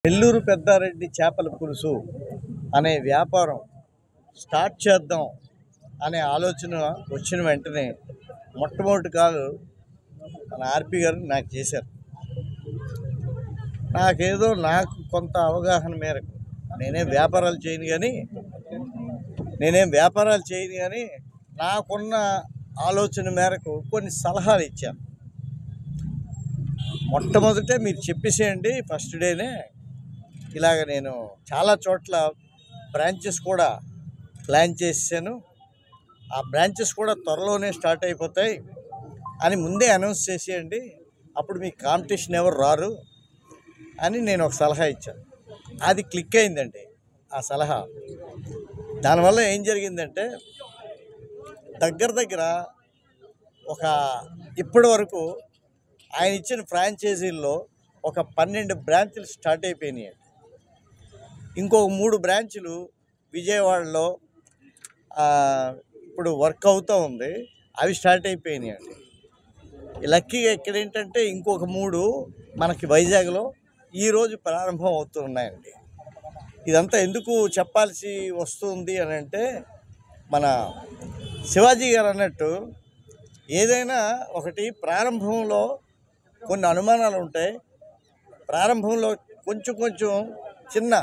నెల్లూరు పెద్దారెడ్డి చేపల పులుసు అనే వ్యాపారం స్టార్ట్ చేద్దాం అనే ఆలోచన వచ్చిన వెంటనే మొట్టమొదటి కాలు మన ఆర్పి గారు నాకు చేశారు. నాకు కొంత అవగాహన మేరకు నేనేం వ్యాపారాలు చేయను కానీ నాకున్న ఆలోచన మేరకు కొన్ని సలహాలు ఇచ్చాను. మొట్టమొదటే మీరు చెప్పేసేయండి, ఫస్ట్ డేనే ఇలాగ నేను చాలా చోట్ల బ్రాంచెస్ కూడా ప్లాన్ చేశాను, ఆ బ్రాంచెస్ కూడా త్వరలోనే స్టార్ట్ అయిపోతాయి అని ముందే అనౌన్స్ చేసేయండి, అప్పుడు మీకు కాంపిటీషన్ ఎవరు రారు అని నేను ఒక సలహా ఇచ్చాను. అది క్లిక్ అయిందండి ఆ సలహా. దానివల్ల ఏం జరిగిందంటే దగ్గర ఒక ఇప్పటి వరకు ఆయన ఇచ్చిన ఫ్రాంచైజీల్లో ఒక 12 బ్రాంచ్లు స్టార్ట్ అయిపోయినాయి. ఇంకొక 3 బ్రాంచ్లు విజయవాడలో ఇప్పుడు వర్క్ అవుతూ ఉంది, అవి స్టార్ట్ అయిపోయినాయండి. లక్కీగా ఇక్కడ ఏంటంటే ఇంకొక 3 మనకి వైజాగ్లో ఈరోజు ప్రారంభం అవుతున్నాయండి. ఇదంతా ఎందుకు చెప్పాల్సి వస్తుంది అని అంటే, మన శివాజీ గారు అన్నట్టు ఏదైనా ఒకటి ప్రారంభంలో కొన్ని అనుమానాలు ఉంటాయి, ప్రారంభంలో కొంచెం చిన్న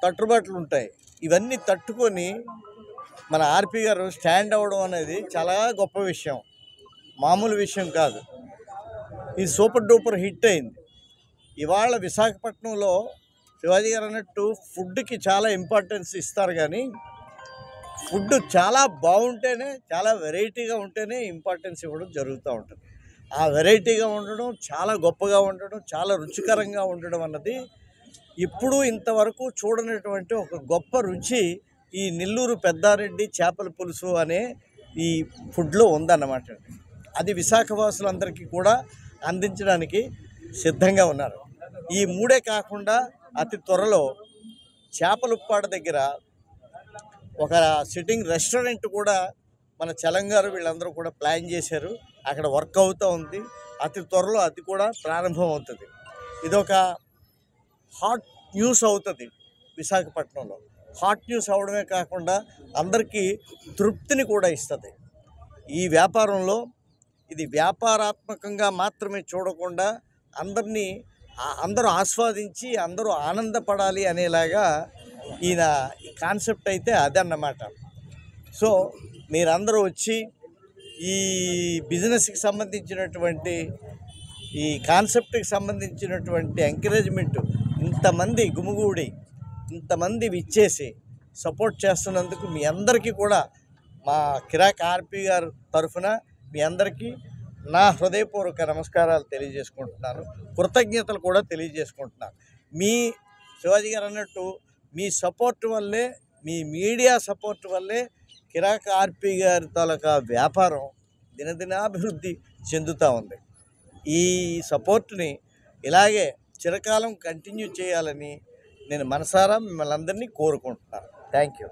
తట్టుబాట్లు ఉంటాయి. ఇవన్నీ తట్టుకొని మన ఆర్పి గారు స్టాండ్ అవ్వడం అనేది చాలా గొప్ప విషయం, మామూలు విషయం కాదు. ఇది సూపర్ డూపర్ హిట్ అయింది. ఇవాళ విశాఖపట్నంలో శివాజీ గారు అన్నట్టు ఫుడ్కి చాలా ఇంపార్టెన్స్ ఇస్తారు, కానీ ఫుడ్ చాలా బాగుంటేనే, చాలా వెరైటీగా ఉంటేనే ఇంపార్టెన్స్ ఇవ్వడం జరుగుతూ ఉంటుంది. ఆ వెరైటీగా ఉండడం, చాలా గొప్పగా ఉండడం, చాలా రుచికరంగా ఉండడం అన్నది ఇప్పుడు ఇంతవరకు చూడనటువంటి ఒక గొప్ప రుచి ఈ నెల్లూరు పెద్దారెడ్డి చేపల పులుసు అనే ఈ ఫుడ్లో ఉందన్నమాట. అది విశాఖవాసులందరికీ కూడా అందించడానికి సిద్ధంగా ఉన్నారు. ఈ 3 కాకుండా అతి త్వరలో చేపలుప్పాడ దగ్గర ఒక సిట్టింగ్ రెస్టారెంట్ కూడా మన చలంగారు వీళ్ళందరూ కూడా ప్లాన్ చేశారు. అక్కడ వర్క్ అవుతూ ఉంది. అతి త్వరలో అది కూడా ప్రారంభం అవుతుంది. ఇదొక హాట్ న్యూస్ అవుతుంది విశాఖపట్నంలో. హాట్ న్యూస్ అవడమే కాకుండా అందరికీ తృప్తిని కూడా ఇస్తుంది. ఈ వ్యాపారంలో ఇది వ్యాపారాత్మకంగా మాత్రమే చూడకుండా అందరూ ఆస్వాదించి అందరూ ఆనందపడాలి అనేలాగా ఈ కాన్సెప్ట్ అయితే అదన్నమాట. సో మీరందరూ వచ్చి ఈ బిజినెస్కి సంబంధించినటువంటి, ఈ కాన్సెప్ట్కి సంబంధించినటువంటి ఎంకరేజ్మెంట్ ఇంతమంది గుమిగూడి ఇంతమంది విచ్చేసి సపోర్ట్ చేస్తున్నందుకు మీ అందరికీ కూడా మా కిరాక్ ఆర్పి గారు తరఫున మీ అందరికీ నా హృదయపూర్వక నమస్కారాలు తెలియజేసుకుంటున్నాను, కృతజ్ఞతలు కూడా తెలియజేసుకుంటున్నాను. మీ శివాజీ గారు అన్నట్టు మీ సపోర్ట్ వల్లే, మీ మీడియా సపోర్ట్ వల్లే కిరాక్ ఆర్పి గారి తాలూకా వ్యాపారం దినదినాభివృద్ధి చెందుతూ ఉంది. ఈ సపోర్ట్ని ఇలాగే చిరకాలం కంటిన్యూ చేయాలని నేను మనసారా మిమ్మల్ని అందరినీ కోరుకుంటున్నాను. Thank you.